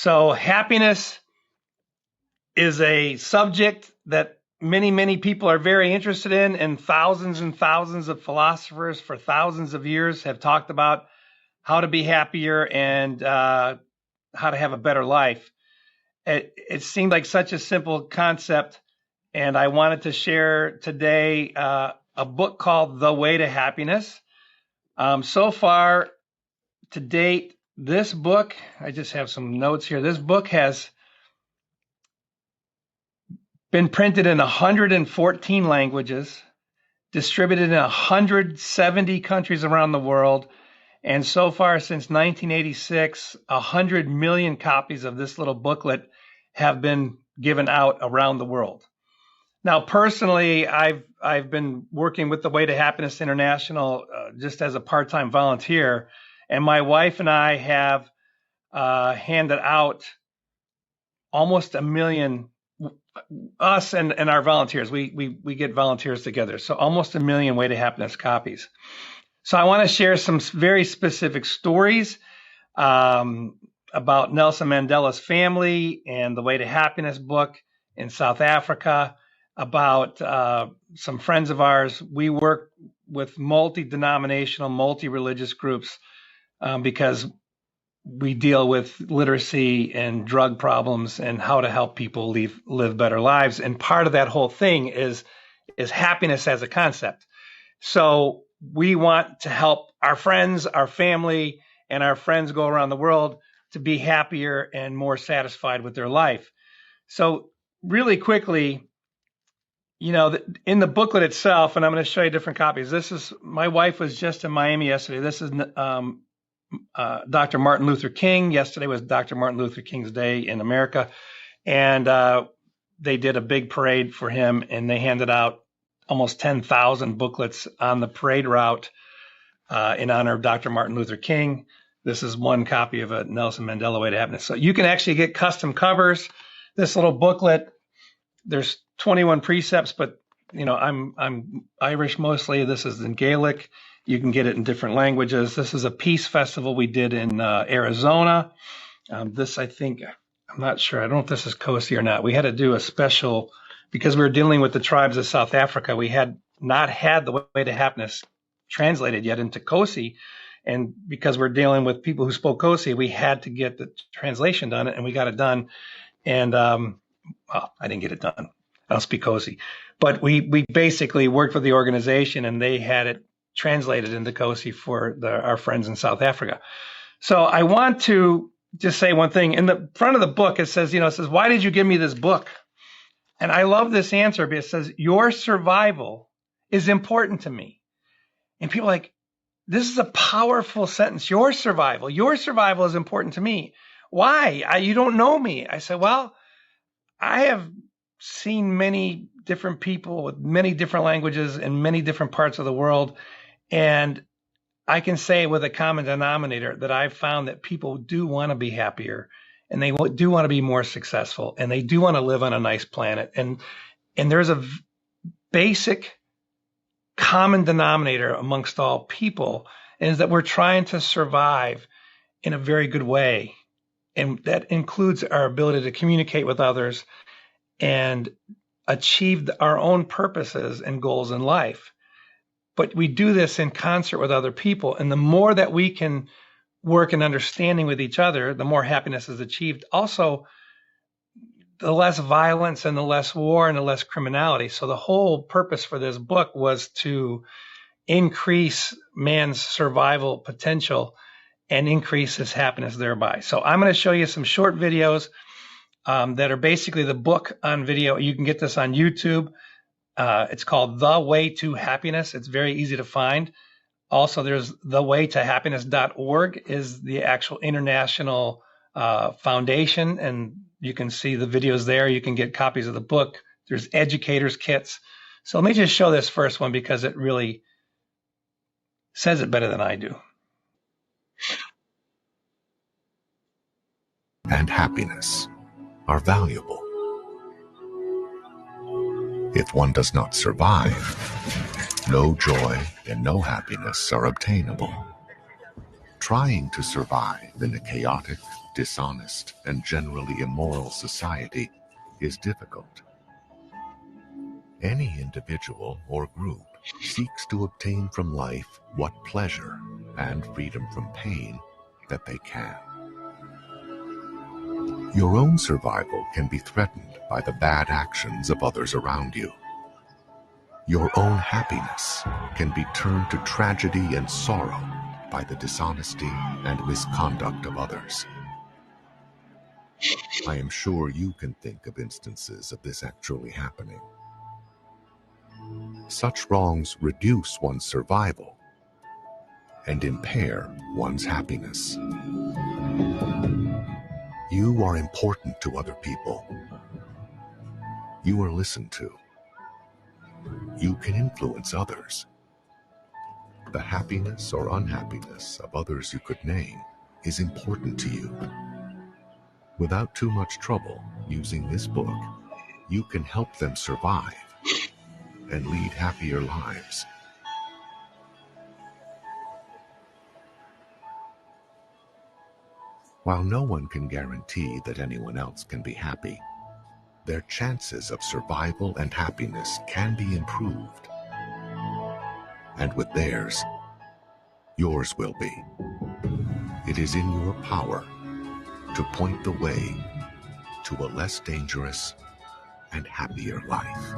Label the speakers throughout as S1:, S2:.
S1: So happiness is a subject that many people are very interested in, and thousands of philosophers for thousands of years have talked about how to be happier and how to have a better life. It seemed like such a simple concept, and I wanted to share today a book called The Way to Happiness. So far to date, this book, I just have some notes here. This book has been printed in 114 languages, distributed in 170 countries around the world, and so far since 1986, 100 million copies of this little booklet have been given out around the world. Now, personally, I've been working with the Way to Happiness International just as a part-time volunteer, and my wife and I have handed out almost 1 million. Us and our volunteers, we get volunteers together, so almost 1 million Way to Happiness copies. So I want to share some very specific stories about Nelson Mandela's family and the Way to Happiness book in South Africa, about some friends of ours. We work with multi-denominational, multi-religious groups because we deal with literacy and drug problems and how to help people live better lives. And part of that whole thing is happiness as a concept. So we want to help our friends, our family, and our friends go around the world to be happier and more satisfied with their life. So really quickly, in the booklet itself, and I'm going to show you different copies. My wife was just in Miami yesterday. This is Dr. Martin Luther King. Yesterday was Dr. Martin Luther King's Day in America. And they did a big parade for him, and they handed out almost 10,000 booklets on the parade route in honor of Dr. Martin Luther King. This is one copy of a Nelson Mandela Way to Happiness. So you can actually get custom covers. This little booklet, there's 21 precepts, but I'm Irish mostly. This is in Gaelic. You can get it in different languages. This is a peace festival we did in Arizona. This, I think, I'm not sure. I don't know if this is Kosi or not. We had to do a special, because we were dealing with the tribes of South Africa. We had not had the Way to Happiness translated yet into Kosi. And because we're dealing with people who spoke Kosi, we had to get the translation done, and we got it done. And, well, I didn't get it done. I don't speak Kosi. But we basically worked with the organization, and they had it translated into Kosi for our friends in South Africa. So I want to just say one thing. In the front of the book, it says, why did you give me this book? And I love this answer because it says, your survival is important to me. And people are like, this is a powerful sentence. Your survival is important to me. Why? You don't know me. I said, well, I have seen many different people with many different languages in many different parts of the world. And I can say with a common denominator that I've found that people do want to be happier, and they do want to be more successful, and they do want to live on a nice planet. And there's a basic common denominator amongst all people, and is that we're trying to survive in a very good way. And that includes our ability to communicate with others and achieve our own purposes and goals in life. But we do this in concert with other people. And the more that we can work in understanding with each other, the more happiness is achieved. Also, the less violence and the less war and the less criminality. So the whole purpose for this book was to increase man's survival potential and increase his happiness thereby. So I'm going to show you some short videos that are basically the book on video. You can get this on YouTube. It's called The Way to Happiness. It's very easy to find. Also, there's thewaytohappiness.org is the actual international foundation, and you can see the videos there. You can get copies of the book. There's educators kits. So let me just show this first one because it really says it better than I do.
S2: And happiness are valuable. If one does not survive, no joy and no happiness are obtainable. Trying to survive in a chaotic, dishonest, and generally immoral society is difficult. Any individual or group seeks to obtain from life what pleasure and freedom from pain that they can. Your own survival can be threatened by the bad actions of others around you. Your own happiness can be turned to tragedy and sorrow by the dishonesty and misconduct of others. I am sure you can think of instances of this actually happening. Such wrongs reduce one's survival and impair one's happiness. You are important to other people. You are listened to. You can influence others. The happiness or unhappiness of others you could name is important to you. Without too much trouble, using this book, you can help them survive and lead happier lives. While no one can guarantee that anyone else can be happy, their chances of survival and happiness can be improved. And with theirs, yours will be. It is in your power to point the way to a less dangerous and happier life.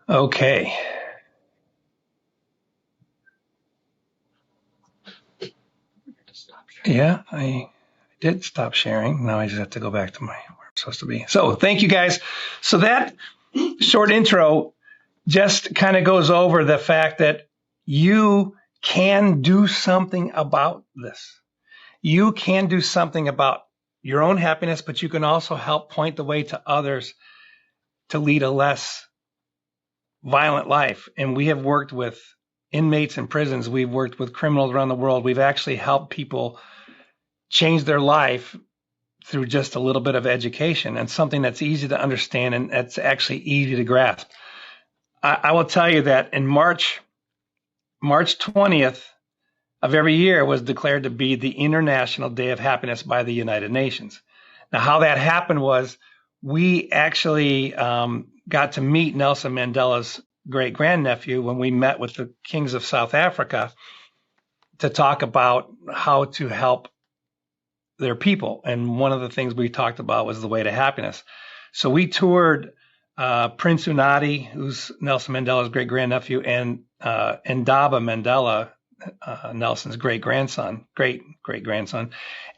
S1: Okay. Yeah, I did stop sharing. Now I just have to go back to where I'm supposed to be. So thank you guys. So that short intro just kind of goes over the fact that you can do something about this. You can do something about your own happiness, but you can also help point the way to others to lead a less violent life. And we have worked with inmates in prisons. We've worked with criminals around the world. We've actually helped people change their life through just a little bit of education and something that's easy to understand and that's actually easy to grasp. I will tell you that in March 20th of every year was declared to be the International Day of Happiness by the United Nations. Now, how that happened was we actually got to meet Nelson Mandela's great-grandnephew when we met with the kings of South Africa to talk about how to help their people. And one of the things we talked about was the way to happiness. So we toured Prince Unati, who's Nelson Mandela's great-grandnephew, and Ndaba Mandela, Nelson's great-grandson.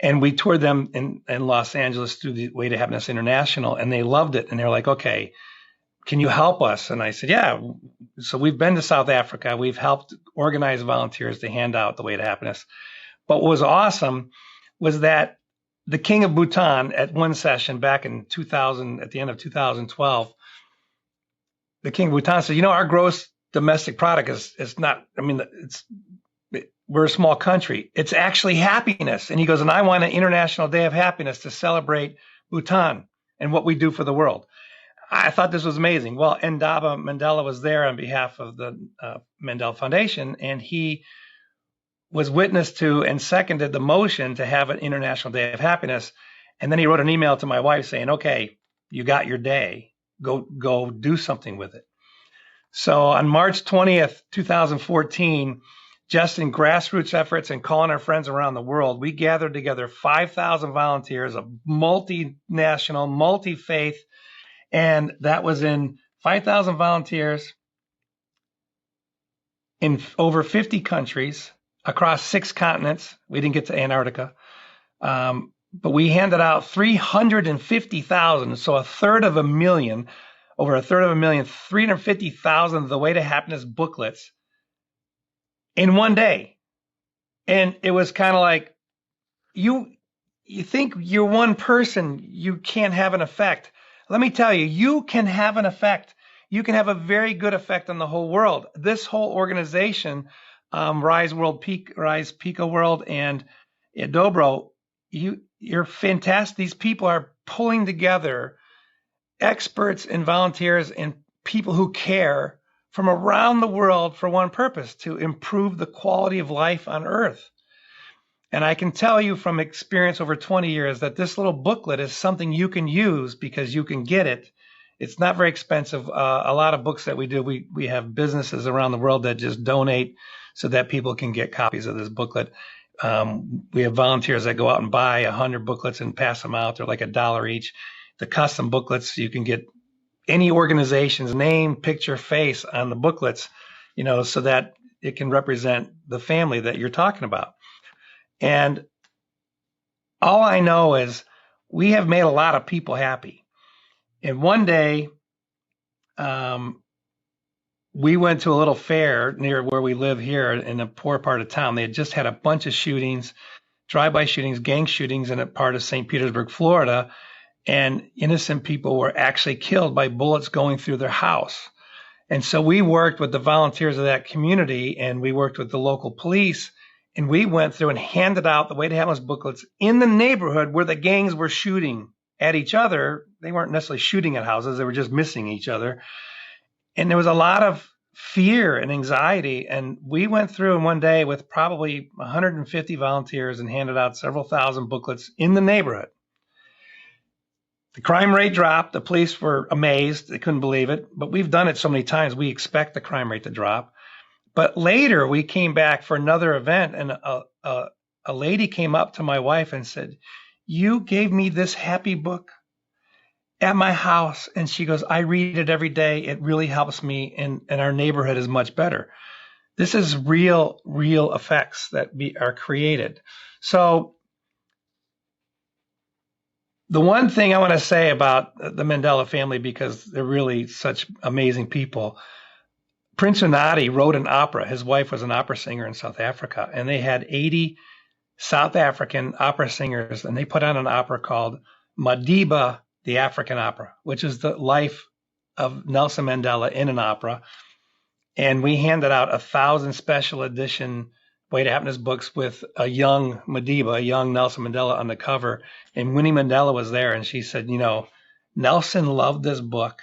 S1: And we toured them in Los Angeles through the Way to Happiness International, and they loved it. And they're like, okay, can you help us? And I said, yeah. So we've been to South Africa. We've helped organize volunteers to hand out the Way to Happiness. But what was awesome was that the King of Bhutan at one session back in 2000, at the end of 2012, the King of Bhutan said, our gross domestic product is not, we're a small country. It's actually happiness. And he goes, and I want an International Day of Happiness to celebrate Bhutan and what we do for the world. I thought this was amazing. Well, Ndaba Mandela was there on behalf of the Mandela Foundation, and he was witness to and seconded the motion to have an International Day of Happiness. And then he wrote an email to my wife saying, okay, you got your day. Go do something with it. So on March 20th, 2014, just in grassroots efforts and calling our friends around the world, we gathered together 5,000 volunteers of multinational, multi-faith, and that was in 5,000 volunteers in over 50 countries across 6 continents. We didn't get to Antarctica. But we handed out 350,000, so over a third of a million, 350,000 of the Way to Happiness booklets in one day. And it was kind of like, you think you're one person, you can't have an effect. Let me tell you, you can have an effect. You can have a very good effect on the whole world. This whole organization, Rise Pico World, and Yeah, Dobro, you're fantastic. These people are pulling together experts and volunteers and people who care from around the world for one purpose, to improve the quality of life on Earth. And I can tell you from experience over 20 years that this little booklet is something you can use because you can get it. It's not very expensive. A lot of books that we do, we have businesses around the world that just donate so that people can get copies of this booklet. We have volunteers that go out and buy 100 booklets and pass them out. They're like $1 each. The custom booklets, you can get any organization's name, picture, face on the booklets, so that it can represent the family that you're talking about. And all I know is we have made a lot of people happy. And one day, we went to a little fair near where we live here in a poor part of town. They had just had a bunch of shootings, drive-by shootings, gang shootings in a part of St. Petersburg, Florida. And innocent people were actually killed by bullets going through their house. And so we worked with the volunteers of that community, and we worked with the local police, and we went through and handed out the Way to Happiness booklets in the neighborhood where the gangs were shooting at each other. They weren't necessarily shooting at houses, they were just missing each other. And there was a lot of fear and anxiety. And we went through in one day with probably 150 volunteers and handed out several thousand booklets in the neighborhood. The crime rate dropped. The police were amazed. They couldn't believe it. But we've done it so many times, we expect the crime rate to drop. But later we came back for another event, and a lady came up to my wife and said, "You gave me this happy book at my house." And she goes, "I read it every day. It really helps me, and our neighborhood is much better." This is real effects that are created. So the one thing I want to say about the Mandela family, because they're really such amazing people, Prince Unati wrote an opera. His wife was an opera singer in South Africa, and they had 80 South African opera singers, and they put on an opera called Madiba, the African Opera, which is the life of Nelson Mandela in an opera. And we handed out 1,000 special edition Way to Happiness books with a young Madiba, a young Nelson Mandela on the cover. And Winnie Mandela was there, and she said, Nelson loved this book.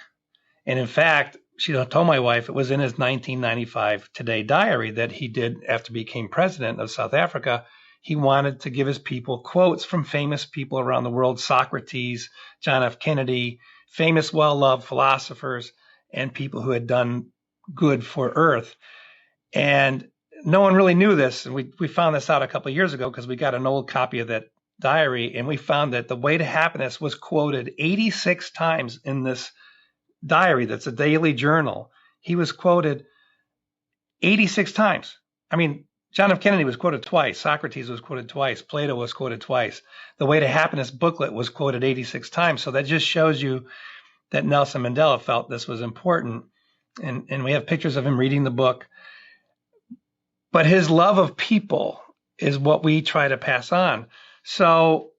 S1: And in fact, she told my wife it was in his 1995 Today diary that he did after he became president of South Africa. He wanted to give his people quotes from famous people around the world: Socrates, John F. Kennedy, famous, well-loved philosophers, and people who had done good for Earth. And no one really knew this. And we found this out a couple of years ago because we got an old copy of that diary, and we found that the Way to Happiness was quoted 86 times in this diary. That's a daily journal. He was quoted 86 times. I mean, John F. Kennedy was quoted twice. Socrates was quoted twice. Plato was quoted twice. The Way to Happiness booklet was quoted 86 times. So that just shows you that Nelson Mandela felt this was important. And we have pictures of him reading the book. But his love of people is what we try to pass on. So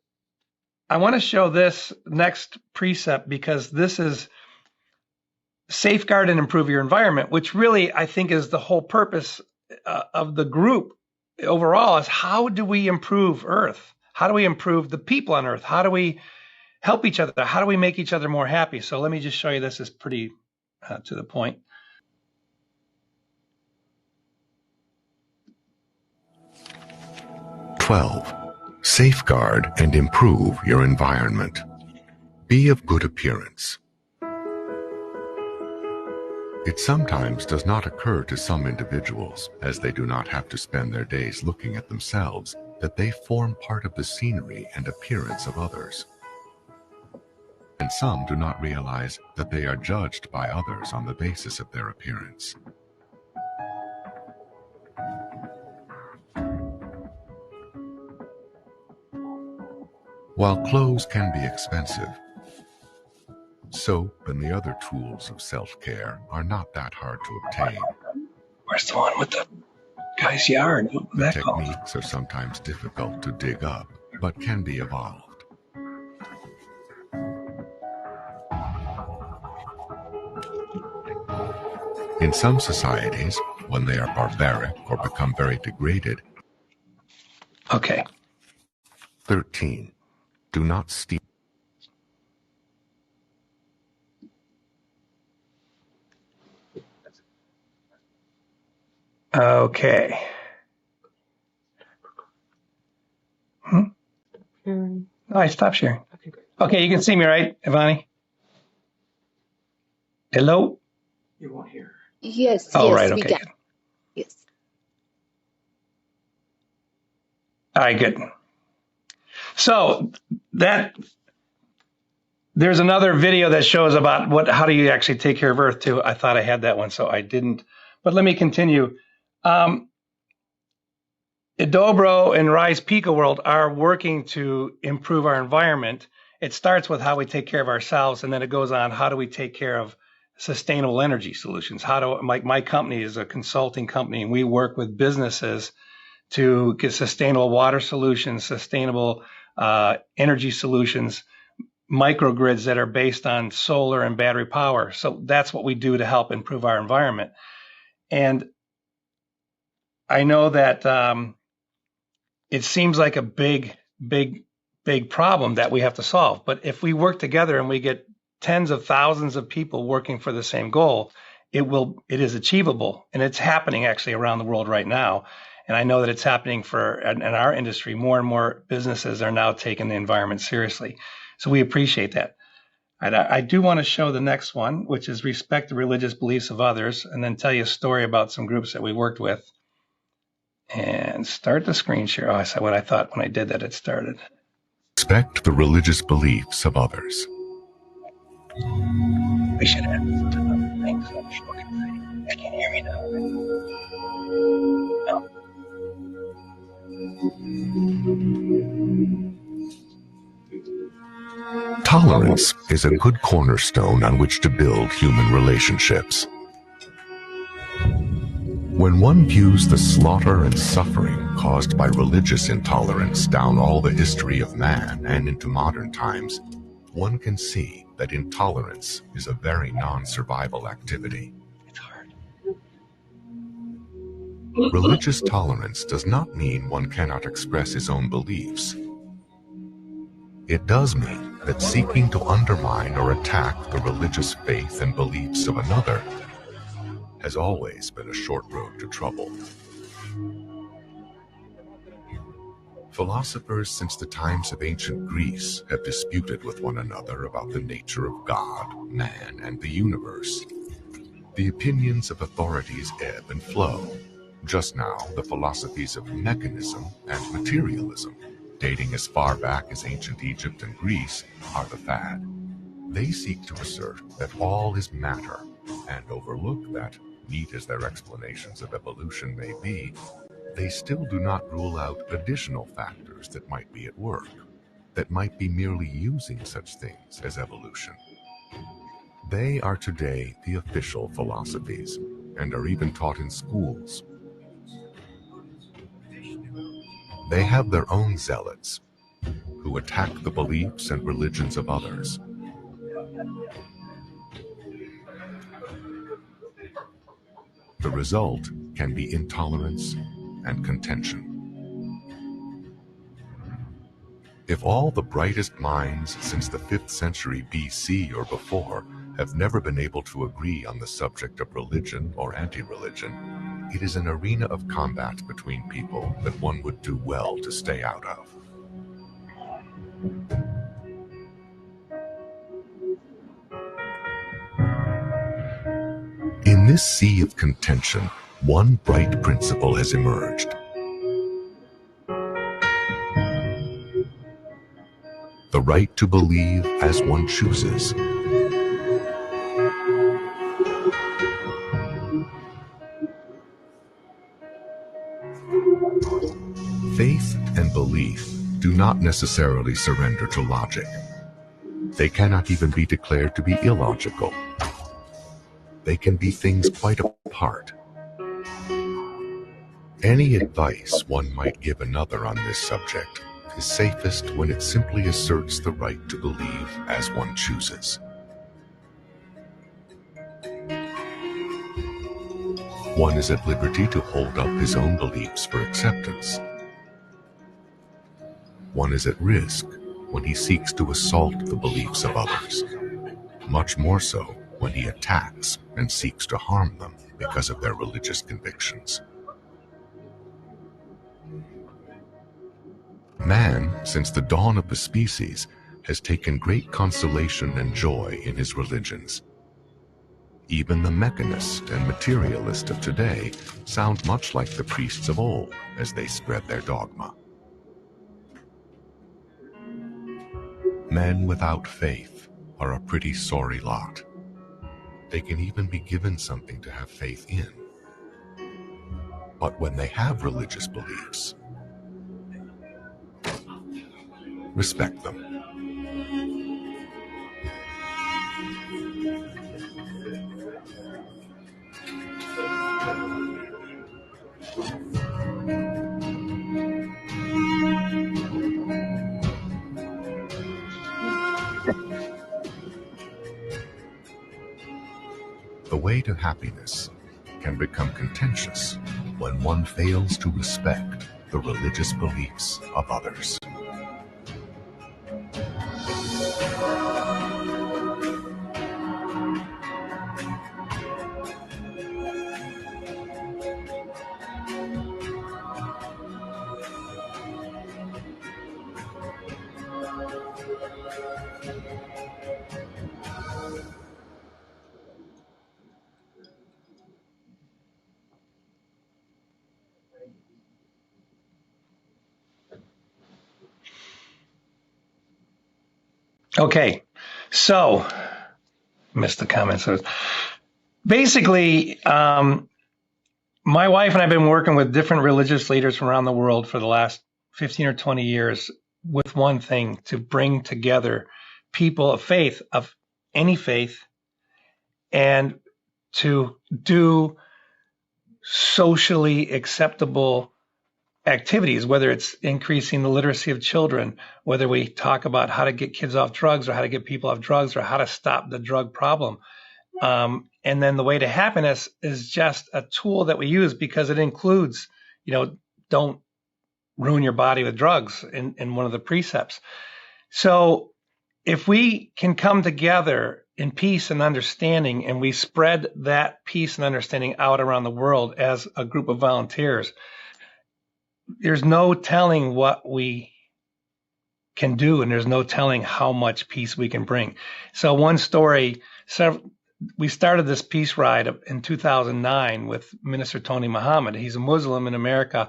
S1: I want to show this next precept, because this is safeguard and improve your environment, which really I think is the whole purpose of the group overall, is how do we improve Earth? How do we improve the people on Earth? How do we help each other? How do we make each other more happy? So let me just show you. This is pretty to the point.
S2: Safeguard and improve your environment. Be of good appearance. It sometimes does not occur to some individuals, as they do not have to spend their days looking at themselves, that they form part of the scenery and appearance of others. And some do not realize that they are judged by others on the basis of their appearance. While clothes can be expensive, soap and the other tools of self-care are not that hard to obtain.
S1: Where's the one with the guy's yard?
S2: The techniques are sometimes difficult to dig up, but can be evolved. In some societies, when they are barbaric or become very degraded.
S1: Okay.
S2: 13. Do not steal.
S1: Okay. Oh, I stopped sharing. Okay, you can see me, right, Ivani? Hello?
S3: You won't hear.
S4: Yes,
S1: Oh,
S4: yes,
S1: right.
S4: we
S1: Okay,
S4: can.
S1: good.
S4: Yes.
S1: All right, good. So there's another video that shows about how do you actually take care of Earth too. I thought I had that one, so I didn't. But let me continue. Idobro and Rise Pico World are working to improve our environment. It starts with how we take care of ourselves, and then it goes on how do we take care of sustainable energy solutions. My company is a consulting company, and we work with businesses to get sustainable water solutions, sustainable energy solutions, microgrids that are based on solar and battery power. So that's what we do to help improve our environment. And I know that it seems like a big problem that we have to solve. But if we work together and we get tens of thousands of people working for the same goal, it is achievable. And it's happening actually around the world right now. And I know that it's happening in our industry. More and more businesses are now taking the environment seriously. So we appreciate that. I do want to show the next one, which is respect the religious beliefs of others, and then tell you a story about some groups that we worked with. And start the screen share. Oh, I said what I thought when I did that, it started.
S2: Respect the religious beliefs of others.
S1: We should add this to the thing so people can see. You can't hear me now. No.
S2: Tolerance is a good cornerstone on which to build human relationships. When one views the slaughter and suffering caused by religious intolerance down all the history of man and into modern times, one can see that intolerance is a very non-survival activity.
S1: It's hard.
S2: Religious tolerance does not mean one cannot express his own beliefs. It does mean that seeking to undermine or attack the religious faith and beliefs of another has always been a short road to trouble. Philosophers since the times of ancient Greece have disputed with one another about the nature of God, man, and the universe. The opinions of authorities ebb and flow. Just now, the philosophies of mechanism and materialism, dating as far back as ancient Egypt and Greece, are the fad. They seek to assert that all is matter and overlook that, neat as their explanations of evolution may be, they still do not rule out additional factors that might be at work, that might be merely using such things as evolution. They are today the official philosophies and are even taught in schools. They have their own zealots who attack the beliefs and religions of others. The result can be intolerance and contention. If all the brightest minds since the 5th century BC or before have never been able to agree on the subject of religion or anti-religion, it is an arena of combat between people that one would do well to stay out of. In this sea of contention, one bright principle has emerged. The right to believe as one chooses. Faith and belief do not necessarily surrender to logic. They cannot even be declared to be illogical. They can be things quite apart. Any advice one might give another on this subject is safest when it simply asserts the right to believe as one chooses. One is at liberty to hold up his own beliefs for acceptance. One is at risk when he seeks to assault the beliefs of others, much more so when he attacks and seeks to harm them because of their religious convictions. Man, since the dawn of the species, has taken great consolation and joy in his religions. Even the mechanist and materialist of today sound much like the priests of old as they spread their dogma. Men without faith are a pretty sorry lot. They can even be given something to have faith in. But when they have religious beliefs, respect them. The way to happiness can become contentious when one fails to respect the religious beliefs of others.
S1: Okay, so missed the comments. So basically, my wife and I have been working with different religious leaders from around the world for the last 15 or 20 years with one thing: to bring together people of any faith, and to do socially acceptable activities, whether it's increasing the literacy of children, whether we talk about how to get kids off drugs or how to get people off drugs or how to stop the drug problem. And then the way to happiness is just a tool that we use because it includes, don't ruin your body with drugs in one of the precepts. So if we can come together in peace and understanding, and we spread that peace and understanding out around the world as a group of volunteers, there's no telling what we can do, and there's no telling how much peace we can bring. So one story, we started this peace ride in 2009 with Minister Tony Muhammad. He's a Muslim in America,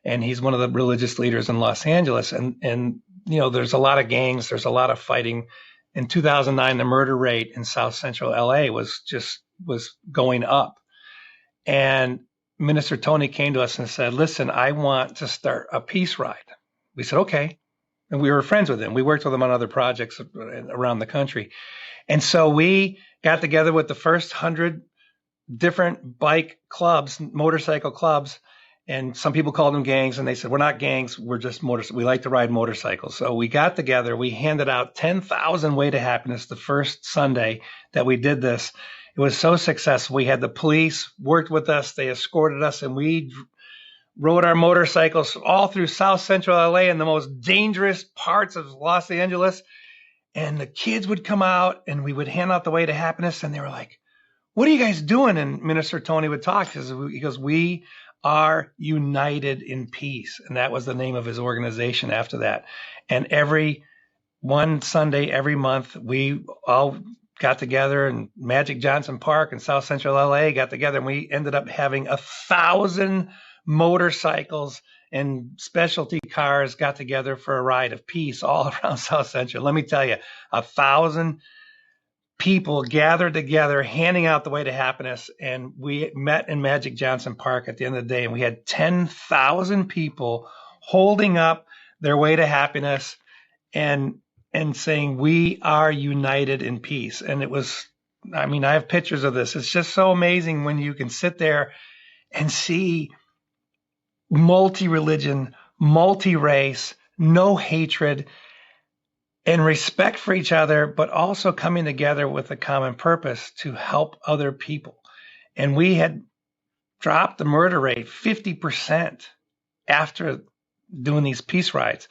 S1: and he's one of the religious leaders in Los Angeles. And there's a lot of gangs, there's a lot of fighting. In 2009, the murder rate in South Central LA was going up. And Minister Tony came to us and said, listen, I want to start a peace ride. We said, okay. And we were friends with him. We worked with him on other projects around the country. And so we got together with the first 100 different bike clubs, motorcycle clubs. And some people called them gangs. And they said, we're not gangs. We're just we like to ride motorcycles. So we got together. We handed out 10,000 Way to Happiness the first Sunday that we did this. It was so successful. We had the police worked with us. They escorted us, and we rode our motorcycles all through South Central LA and the most dangerous parts of Los Angeles. And the kids would come out, and we would hand out the Way to Happiness. And they were like, what are you guys doing? And Minister Tony would talk to us. He goes, we are united in peace. And that was the name of his organization after that. And every one Sunday, every month, we all got together, and Magic Johnson Park in South Central LA got together, and we ended up having 1,000 motorcycles and specialty cars got together for a ride of peace all around South Central. Let me tell you, 1,000 people gathered together, handing out the Way to Happiness, and we met in Magic Johnson Park at the end of the day, and we had 10,000 people holding up their Way to Happiness and saying, we are united in peace. And it was, I have pictures of this. It's just so amazing when you can sit there and see multi-religion, multi-race, no hatred, and respect for each other, but also coming together with a common purpose to help other people. And we had dropped the murder rate 50% after doing these peace rides.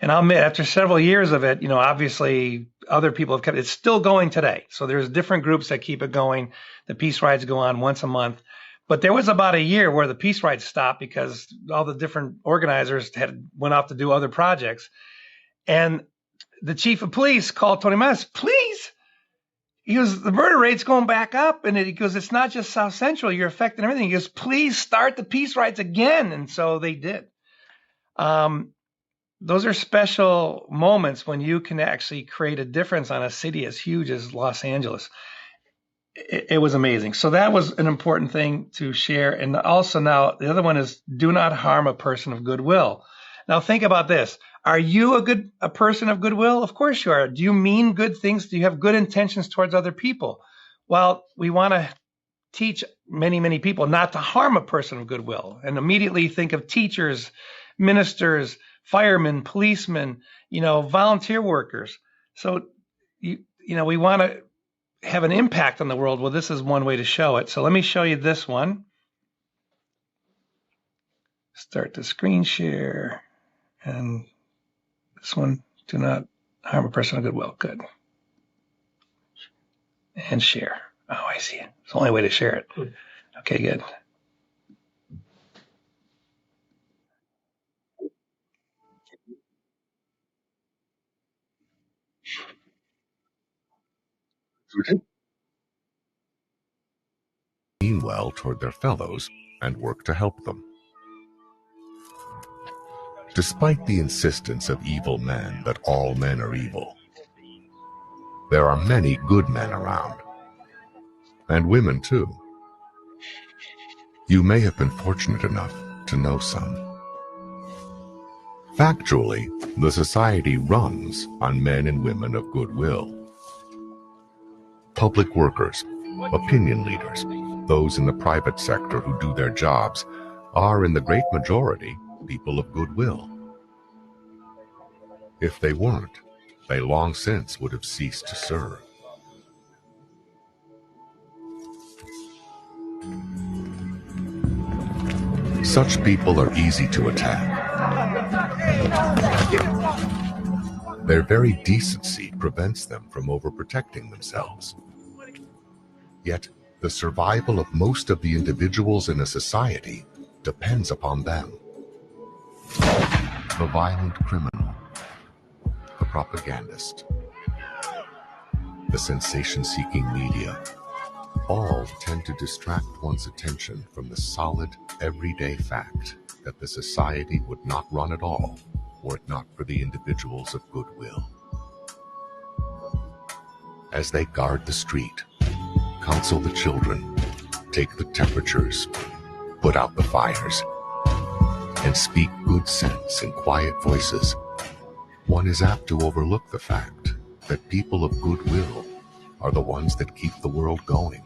S1: And I'll admit, after several years of it, obviously other people have kept it's still going today. So there's different groups that keep it going. The peace rides go on once a month. But there was about a year where the peace rides stopped because all the different organizers went off to do other projects. And the chief of police called Tony Mattis, please. He goes, the murder rate's going back up. And he goes, it's not just South Central. You're affecting everything. He goes, please start the peace rides again. And so they did. Those are special moments when you can actually create a difference on a city as huge as Los Angeles. It was amazing. So that was an important thing to share. And also now the other one is do not harm a person of goodwill. Now think about this. Are you a person of goodwill? Of course you are. Do you mean good things? Do you have good intentions towards other people? Well, we want to teach many, many people not to harm a person of goodwill, and immediately think of teachers, ministers, firemen, policemen, volunteer workers. So, we want to have an impact on the world. Well, this is one way to show it. So let me show you this one. Start the screen share. And this one, do not harm a person of goodwill. Good. And share. Oh, I see it. It's the only way to share it. Okay, good.
S2: Mean well toward their fellows and work to help them. Despite the insistence of evil men that all men are evil, there are many good men around, and women too. You may have been fortunate enough to know some. Factually, the society runs on men and women of goodwill. Public workers, opinion leaders, those in the private sector who do their jobs are in the great majority people of goodwill. If they weren't, they long since would have ceased to serve. Such people are easy to attack. Their very decency prevents them from overprotecting themselves. Yet, the survival of most of the individuals in a society depends upon them. The violent criminal, the propagandist, the sensation-seeking media, all tend to distract one's attention from the solid, everyday fact that the society would not run at all were it not for the individuals of goodwill. As they guard the street, counsel the children, take the temperatures, put out the fires, and speak good sense in quiet voices, one is apt to overlook the fact that people of goodwill are the ones that keep the world going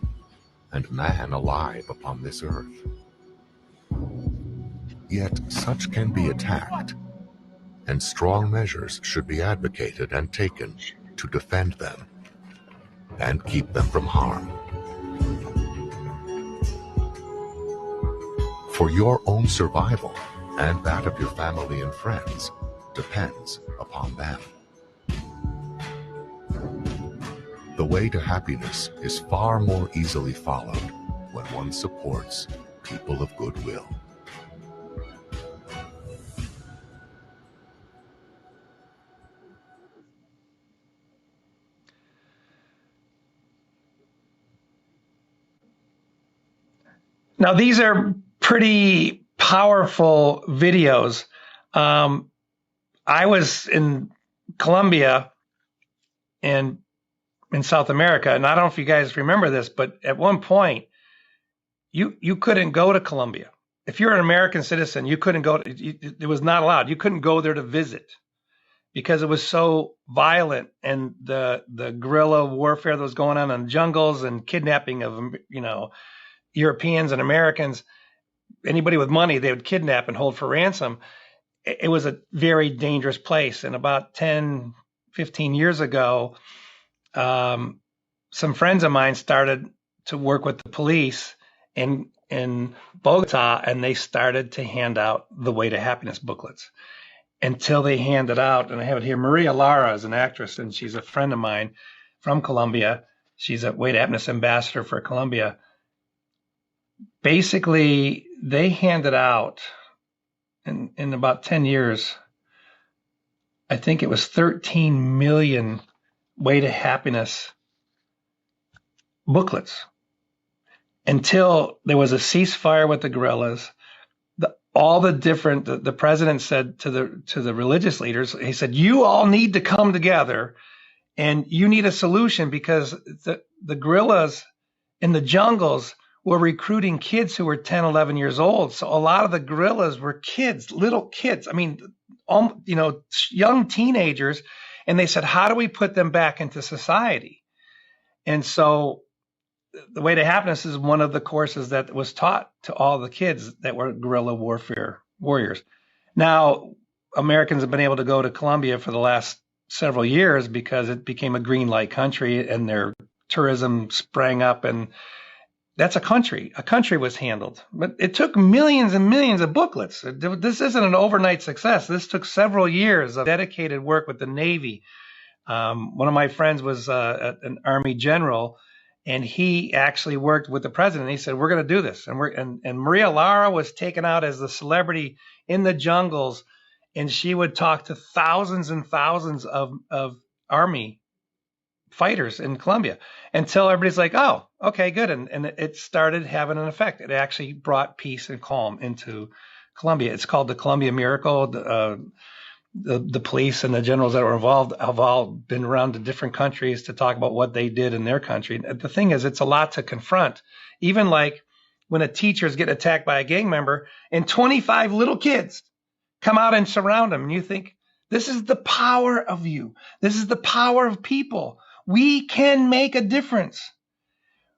S2: and man alive upon this earth. Yet such can be attacked, and strong measures should be advocated and taken to defend them and keep them from harm. For your own survival and that of your family and friends depends upon them. The way to happiness is far more easily followed when one supports people of goodwill.
S1: Now, these are pretty powerful videos. I was in Colombia and in South America, and I don't know if you guys remember this, but at one point, you couldn't go to Colombia. If you're an American citizen, you couldn't go. It was not allowed. You couldn't go there to visit because it was so violent, and the guerrilla warfare that was going on in the jungles and kidnapping of Europeans and Americans. Anybody with money, they would kidnap and hold for ransom. It was a very dangerous place. And about 10, 15 years ago, some friends of mine started to work with the police in Bogota, and they started to hand out the Way to Happiness booklets. until they hand it out. And I have it here. Maria Lara is an actress, and she's a friend of mine from Colombia. She's a weight happiness ambassador for Colombia. Basically, they handed out in about 10 years, I think it was 13 million way to happiness booklets until there was a ceasefire with the guerrillas. The president said to the religious leaders, he said, you all need to come together and you need a solution, because the guerrillas in the jungles were recruiting kids who were 10, 11 years old. So a lot of the guerrillas were kids, little kids. I mean, young teenagers. And they said, how do we put them back into society? And so the way to happiness is one of the courses that was taught to all the kids that were guerrilla warfare warriors. Now, Americans have been able to go to Colombia for the last several years because it became a green light country and their tourism sprang up, and that's a country. A country was handled. But it took millions and millions of booklets. This isn't an overnight success. This took several years of dedicated work with the Navy. One of my friends was an Army general, and he actually worked with the president. He said, we're going to do this. And Maria Lara was taken out as the celebrity in the jungles, and she would talk to thousands and thousands of Army fighters in Colombia until everybody's like, oh, okay, good. And it started having an effect. It actually brought peace and calm into Colombia. It's called the Colombia Miracle. The police and the generals that were involved have all been around to different countries to talk about what they did in their country. The thing is, it's a lot to confront. Even like when a teacher's getting attacked by a gang member and 25 little kids come out and surround them, and you think, this is the power of you. This is the power of people. We can make a difference.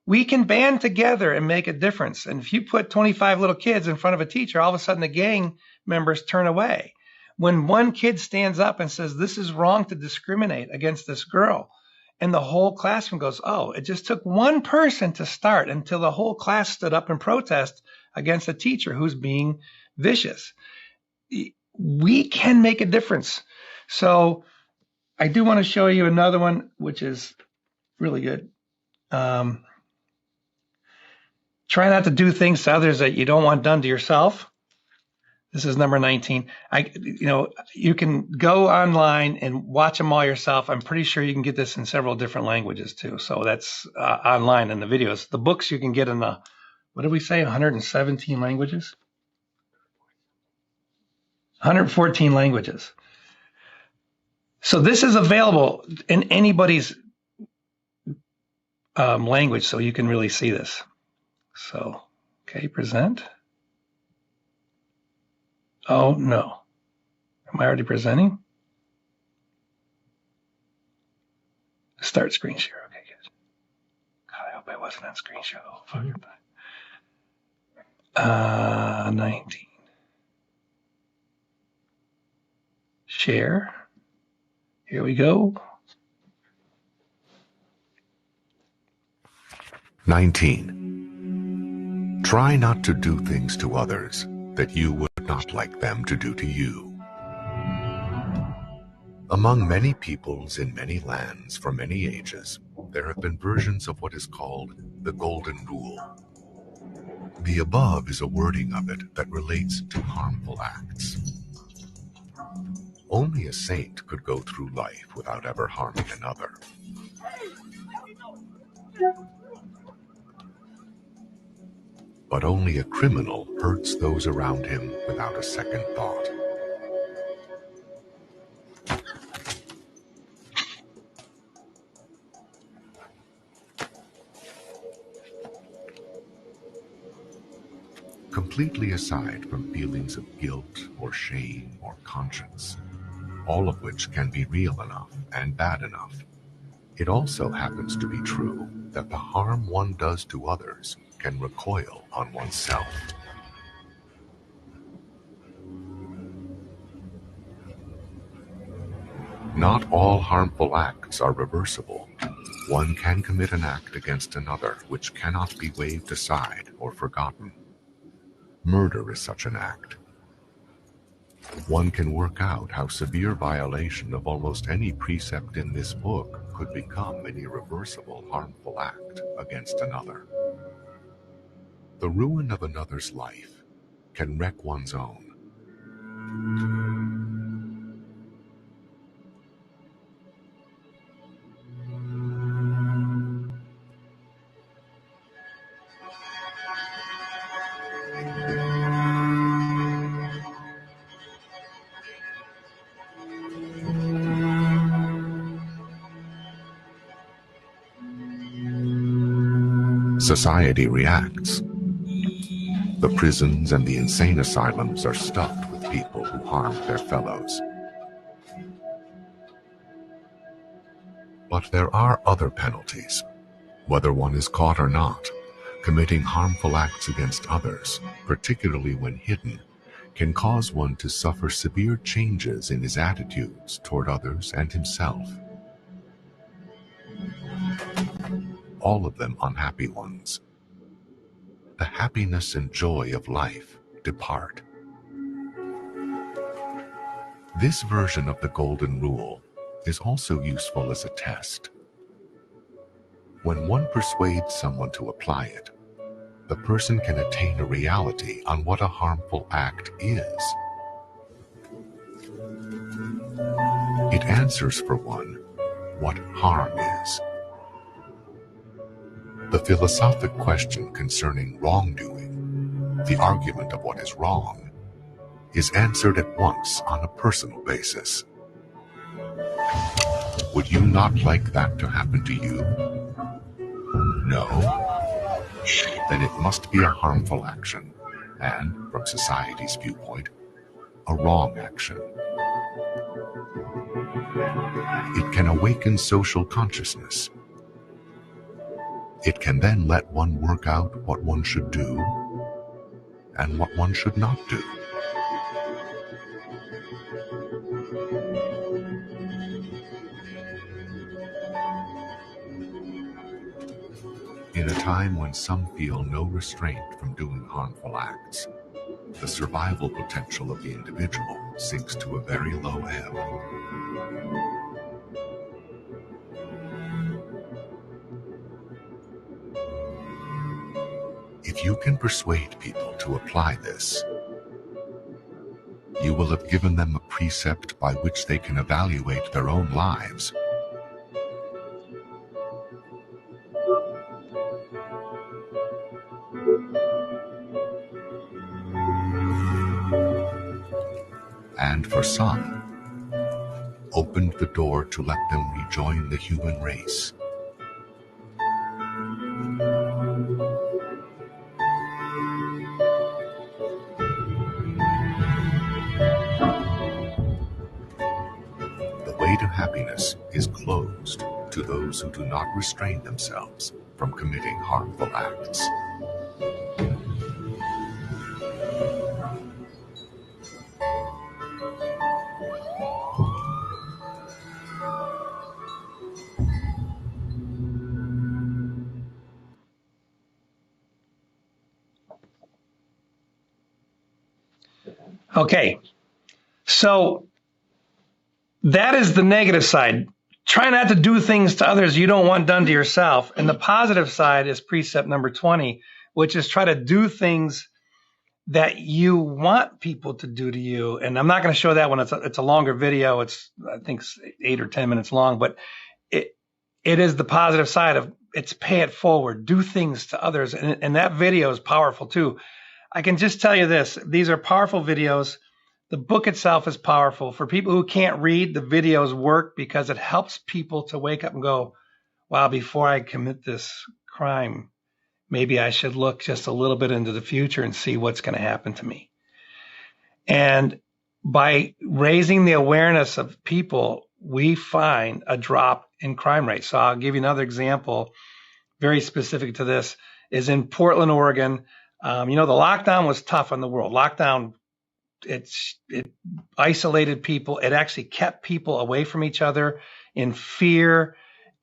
S1: We can band together and make a difference. And if you put 25 little kids in front of a teacher, all of a sudden the gang members turn away. When one kid stands up and says, this is wrong to discriminate against this girl, and the whole classroom goes, oh, it just took one person to start until the whole class stood up in protest against a teacher who's being vicious. We can make a difference. So I do want to show you another one, which is really good. Try not to do things to others that you don't want done to yourself. This is number 19. You can go online and watch them all yourself. I'm pretty sure you can get this in several different languages too. So that's online in the videos. The books you can get in what did we say? 117 languages? 114 languages. So this is available in anybody's language, so you can really see this. So, okay, present. Oh, no. Am I already presenting? Start screen share. Okay, good. God, I hope I wasn't on screen share. Oh, fuck. 19. Share. Here we go.
S2: 19. Try not to do things to others that you would not like them to do to you. Among many peoples in many lands for many ages, there have been versions of what is called the Golden Rule. The above is a wording of it that relates to harmful acts. Only a saint could go through life without ever harming another. But only a criminal hurts those around him without a second thought. Completely aside from feelings of guilt or shame or conscience, all of which can be real enough and bad enough, it also happens to be true that the harm one does to others can recoil on oneself. Not all harmful acts are reversible. One can commit an act against another which cannot be waved aside or forgotten. Murder is such an act. One can work out how severe violation of almost any precept in this book could become an irreversible harmful act against another. The ruin of another's life can wreck one's own. Society reacts. The prisons and the insane asylums are stuffed with people who harm their fellows. But there are other penalties. Whether one is caught or not, committing harmful acts against others, particularly when hidden, can cause one to suffer severe changes in his attitudes toward others and himself. All of them unhappy ones. The happiness and joy of life depart. This version of the Golden Rule is also useful as a test. When one persuades someone to apply it, the person can attain a reality on what a harmful act is. It answers for one what harm is. The philosophic question concerning wrongdoing, the argument of what is wrong, is answered at once on a personal basis. Would you not like that to happen to you? No? Then it must be a harmful action, and, from society's viewpoint, a wrong action. It can awaken social consciousness. It can then let one work out what one should do and what one should not do. In a time when some feel no restraint from doing harmful acts, the survival potential of the individual sinks to a very low ebb. If you can persuade people to apply this, you will have given them a precept by which they can evaluate their own lives. And for some, opened the door to let them rejoin the human race. The way to happiness is closed to those who do not restrain themselves from committing harmful acts.
S1: Okay, so that is the negative side. Try not to do things to others you don't want done to yourself. And the positive side is precept number 20, which is try to do things that you want people to do to you. And I'm not going to show that one. It's a longer video. It's, I think, 8 or 10 minutes long, but it is the positive side of it's pay it forward, do things to others. And that video is powerful too. I can just tell you this, these are powerful videos. The book itself is powerful. For people who can't read, the videos work because it helps people to wake up and go, wow, before I commit this crime, maybe I should look just a little bit into the future and see what's going to happen to me. And by raising the awareness of people, we find a drop in crime rate. So I'll give you another example, very specific to this, is in Portland, Oregon. The lockdown was tough on the world. Lockdown, it isolated people. It actually kept people away from each other in fear,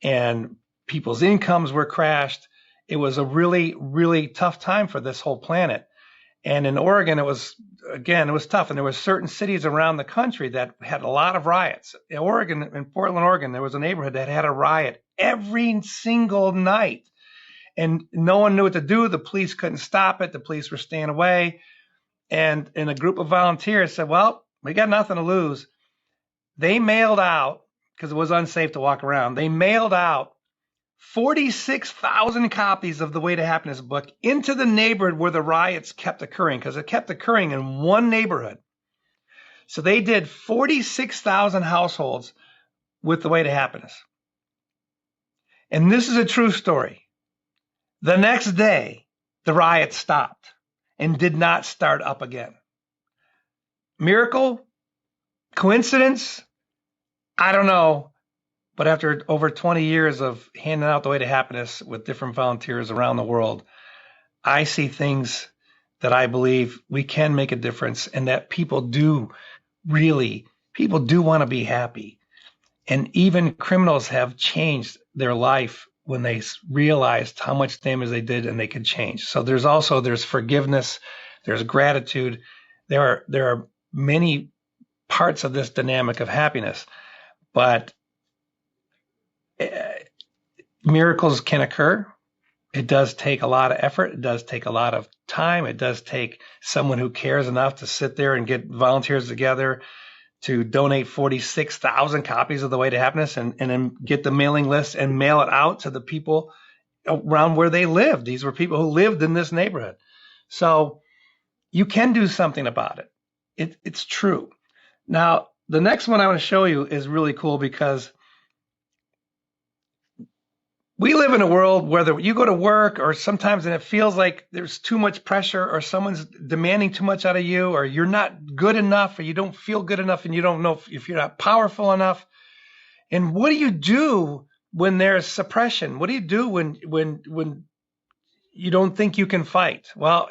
S1: and people's incomes were crashed. It was a really, really tough time for this whole planet. And in Oregon, it was tough. And there were certain cities around the country that had a lot of riots. In Portland, Oregon, there was a neighborhood that had a riot every single night. And no one knew what to do. The police couldn't stop it. The police were staying away. And a group of volunteers said, well, we got nothing to lose. They mailed out, because it was unsafe to walk around, they mailed out 46,000 copies of the Way to Happiness book into the neighborhood where the riots kept occurring, because it kept occurring in one neighborhood. So they did 46,000 households with the Way to Happiness. And this is a true story. The next day, the riots stopped and did not start up again. Miracle? Coincidence? I don't know. But after over 20 years of handing out the Way to Happiness with different volunteers around the world, I see things that I believe we can make a difference, and that people do want to be happy. And even criminals have changed their life when they realized how much damage they did and they could change. So there's forgiveness, there's gratitude. There are many parts of this dynamic of happiness, but miracles can occur. It does take a lot of effort. It does take a lot of time. It does take someone who cares enough to sit there and get volunteers together to donate 46,000 copies of the Way to Happiness and then get the mailing list and mail it out to the people around where they live. These were people who lived in this neighborhood. So you can do something about it. It's true. Now, the next one I want to show you is really cool, because we live in a world where you go to work, or sometimes and it feels like there's too much pressure, or someone's demanding too much out of you, or you're not good enough, or you don't feel good enough, and you don't know if you're not powerful enough. And what do you do when there's suppression? What do you do when you don't think you can fight? Well,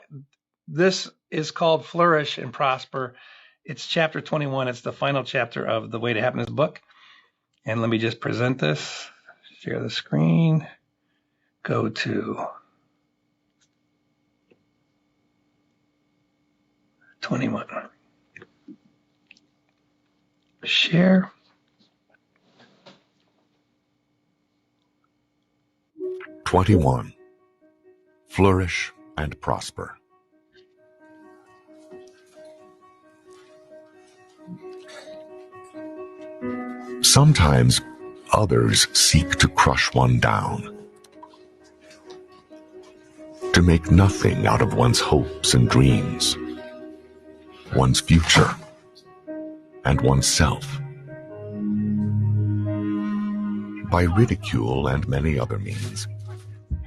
S1: this is called Flourish and Prosper. It's chapter 21. It's the final chapter of the Way to Happiness book. And let me just present this. Share the screen. Go to 21. Share.
S2: "21. Flourish and prosper." Sometimes others seek to crush one down, to make nothing out of one's hopes and dreams, one's future, and oneself. By ridicule and many other means,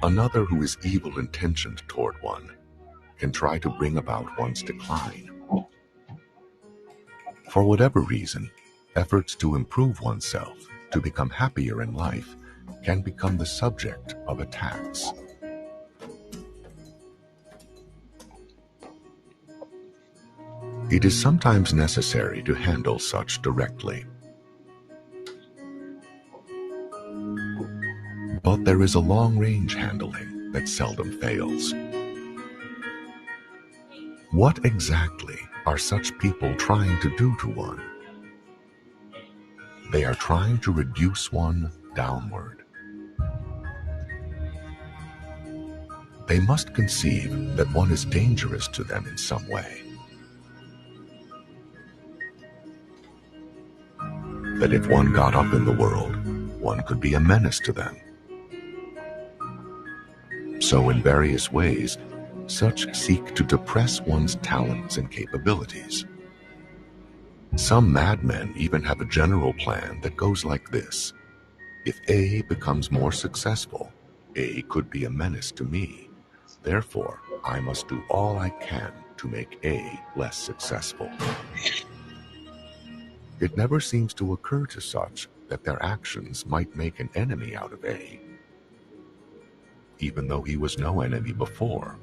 S2: another who is evil-intentioned toward one can try to bring about one's decline. For whatever reason, efforts to improve oneself, to become happier in life, can become the subject of attacks. It is sometimes necessary to handle such directly. But there is a long-range handling that seldom fails. What exactly are such people trying to do to one? They are trying to reduce one downward. They must conceive that one is dangerous to them in some way. That if one got up in the world, one could be a menace to them. So in various ways, such seek to depress one's talents and capabilities. Some madmen even have a general plan that goes like this: if A becomes more successful, A could be a menace to me. Therefore, I must do all I can to make A less successful. It never seems to occur to such that their actions might make an enemy out of A, even though he was no enemy before.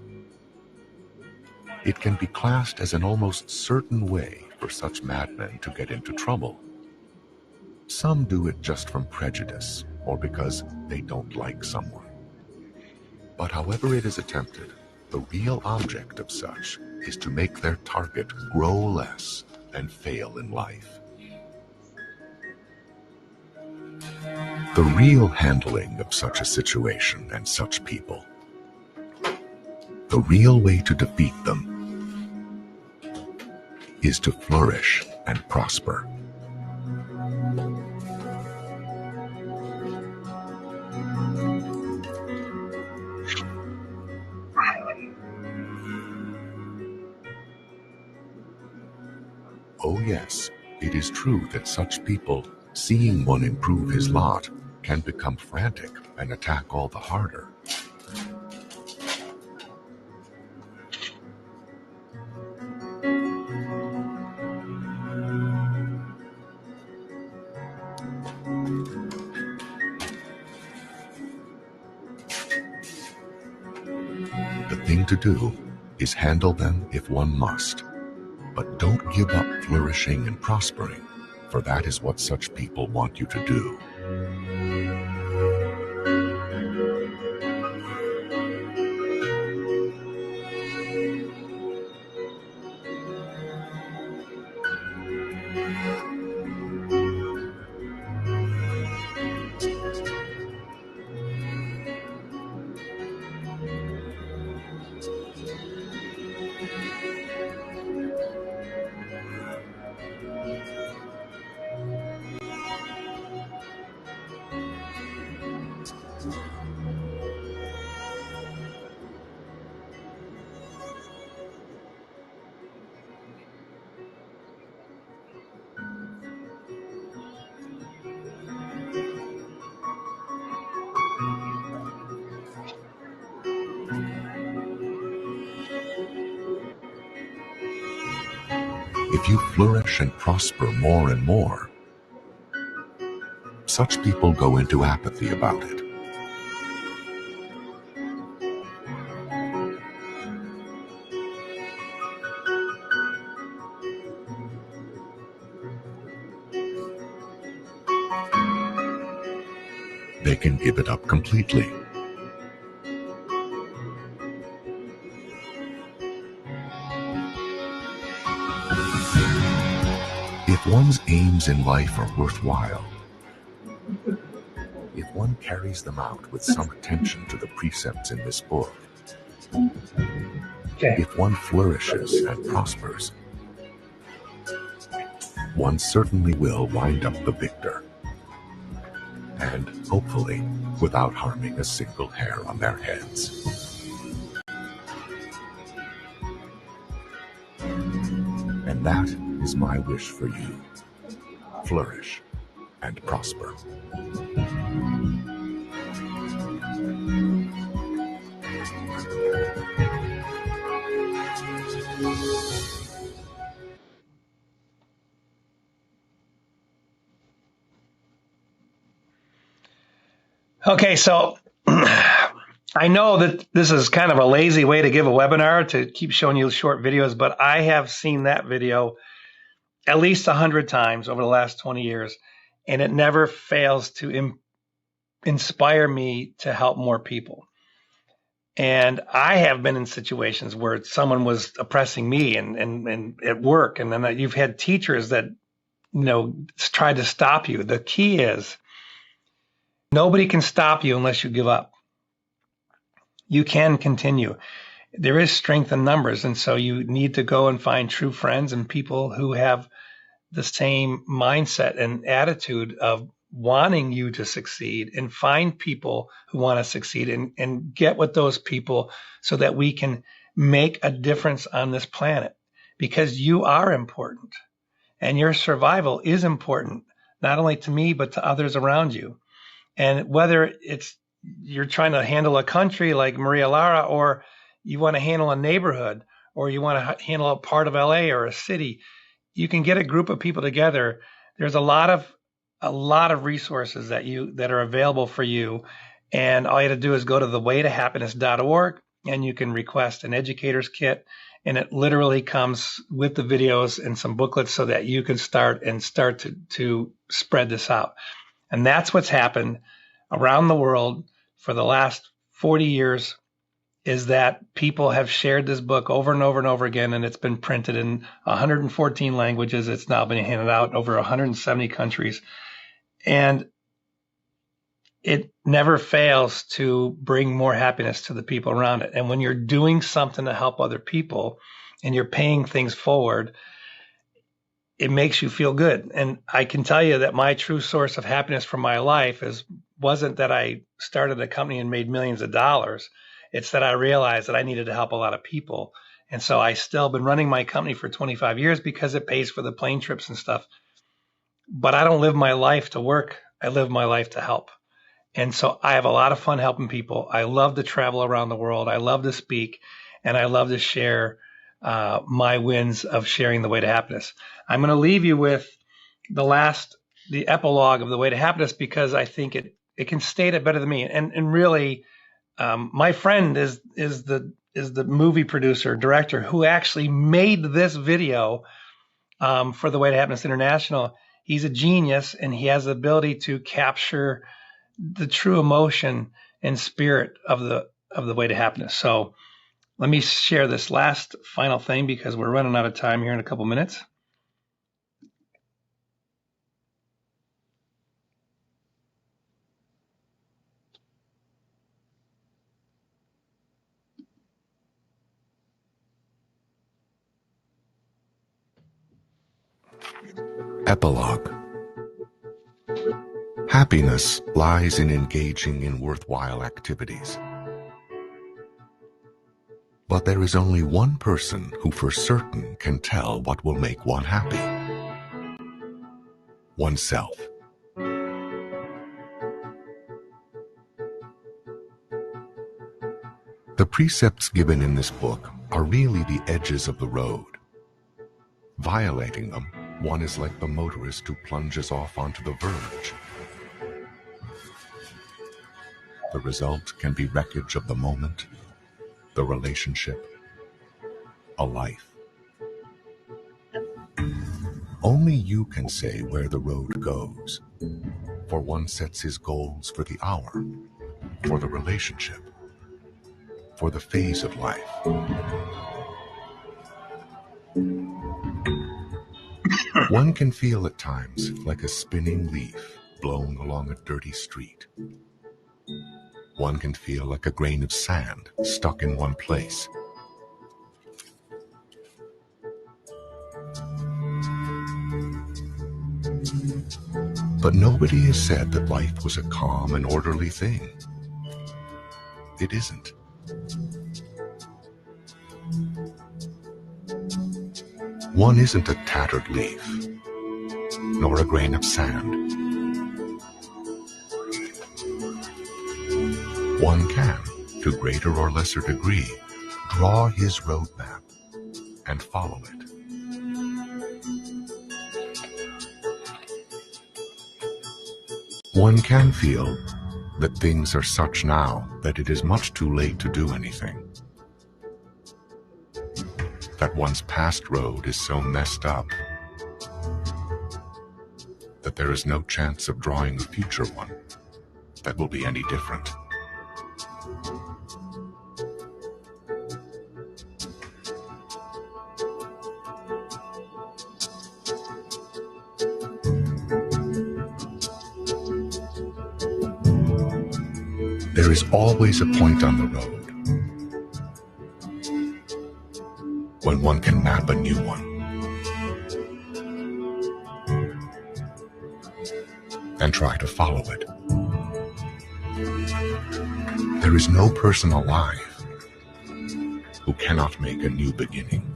S2: It can be classed as an almost certain way for such madmen to get into trouble. Some do it just from prejudice or because they don't like someone. But however it is attempted, The real object of such is to make their target grow less and fail in life. The real handling of such a situation and such people, the real way to defeat them, is to flourish and prosper. Oh yes, it is true that such people, seeing one improve his lot, can become frantic and attack all the harder. The thing to do is handle them if one must, but don't give up flourishing and prospering, for that is what such people want you to do. If you flourish and prosper more and more, such people go into apathy about it. They can give it up completely. If one's aims in life are worthwhile, if one carries them out with some attention to the precepts in this book, if one flourishes and prospers, one certainly will wind up the victor, and hopefully without harming a single hair on their heads. And that is my wish for you. Flourish and prosper.
S1: Okay, so I know that this is kind of a lazy way to give a webinar, to keep showing you short videos, but I have seen that video at least 100 times over the last 20 years, and it never fails to inspire me to help more people. And I have been in situations where someone was oppressing me and at work, and then you've had teachers that tried to stop you. The key is nobody can stop you unless you give up. You can continue. There is strength in numbers, and so you need to go and find true friends and people who have the same mindset and attitude of wanting you to succeed, and find people who want to succeed and get with those people so that we can make a difference on this planet, because you are important and your survival is important, not only to me, but to others around you. And whether it's you're trying to handle a country like Maria Lara, or you want to handle a neighborhood, or you want to handle a part of LA or a city, you can get a group of people together. There's a lot of resources that are available for you. And all you have to do is go to thewaytohappiness.org, and you can request an educator's kit. And it literally comes with the videos and some booklets so that you can start to spread this out. And that's what's happened around the world for the last 40 years. is that people have shared this book over and over and over again, and it's been printed in 114 languages. It's now been handed out over 170 countries. And it never fails to bring more happiness to the people around it. And when you're doing something to help other people and you're paying things forward, it makes you feel good. And I can tell you that my true source of happiness for my life wasn't that I started a company and made millions of dollars. It's that I realized that I needed to help a lot of people. And so I still been running my company for 25 years because it pays for the plane trips and stuff. But I don't live my life to work. I live my life to help. And so I have a lot of fun helping people. I love to travel around the world. I love to speak, and I love to share my wins of sharing the way to happiness. I'm going to leave you with the epilogue of the way to happiness, because I think it can state it better than me. And really, my friend is the movie producer, director who actually made this video for the Way to Happiness International. He's a genius, and he has the ability to capture the true emotion and spirit of the way to happiness. So let me share this last final thing, because we're running out of time here in a couple minutes.
S2: Epilogue. Happiness lies in engaging in worthwhile activities. But there is only one person who for certain can tell what will make one happy: oneself. The precepts given in this book are really the edges of the road. Violating them, one is like the motorist who plunges off onto the verge. The result can be wreckage of the moment, the relationship, a life. Only you can say where the road goes, for one sets his goals for the hour, for the relationship, for the phase of life. One can feel at times like a spinning leaf blown along a dirty street. One can feel like a grain of sand stuck in one place. But nobody has said that life was a calm and orderly thing. It isn't. One isn't a tattered leaf, nor a grain of sand. One can, to greater or lesser degree, draw his roadmap and follow it. One can feel that things are such now that it is much too late to do anything. That one's past road is so messed up that there is no chance of drawing a future one that will be any different. There is always a point on the road when one can map a new one and try to follow it. There is no person alive who cannot make a new beginning.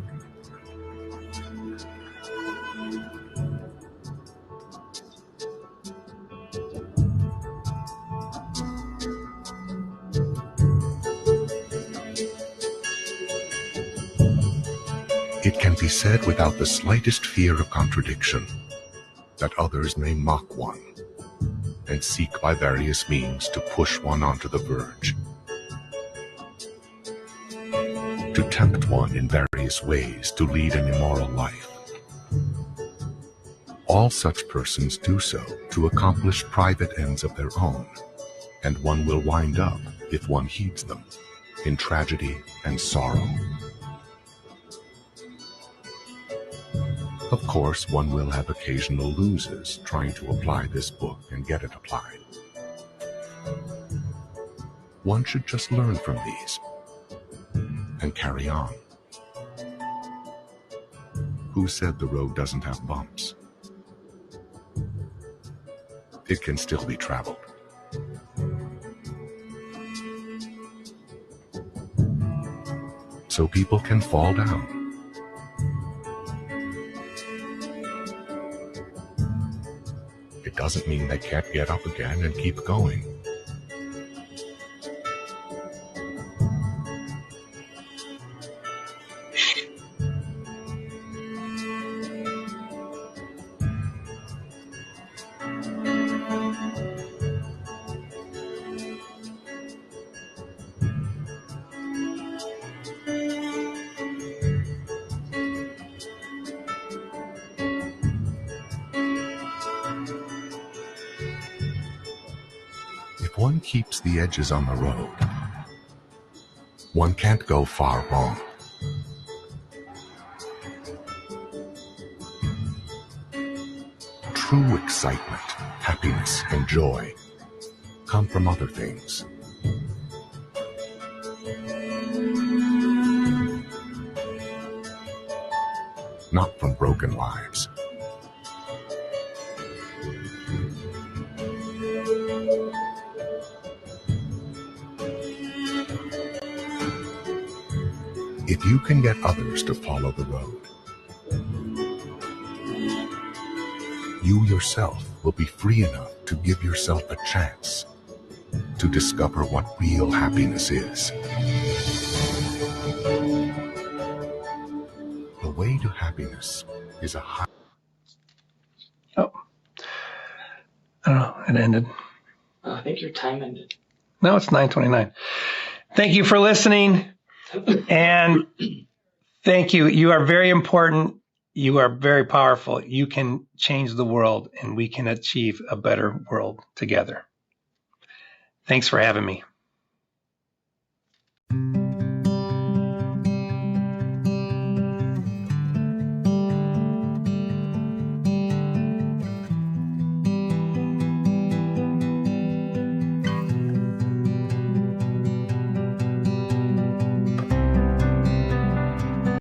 S2: It can be said without the slightest fear of contradiction that others may mock one and seek by various means to push one onto the verge, to tempt one in various ways to lead an immoral life. All such persons do so to accomplish private ends of their own, and one will wind up, if one heeds them, in tragedy and sorrow. Of course, one will have occasional losers trying to apply this book and get it applied. One should just learn from these and carry on. Who said the road doesn't have bumps? It can still be traveled. So people can fall down. It doesn't mean they can't get up again and keep going. If one keeps the edges on the road, one can't go far wrong. True excitement, happiness, and joy come from other things. Not from broken lives. If you can get others to follow the road, you yourself will be free enough to give yourself a chance to discover what real happiness is. The way to happiness is a high...
S1: Oh, I don't know. It ended.
S3: I think your time ended.
S1: No, it's 9:29. Thank you for listening. And thank you. You are very important. You are very powerful. You can change the world, and we can achieve a better world together. Thanks for having me.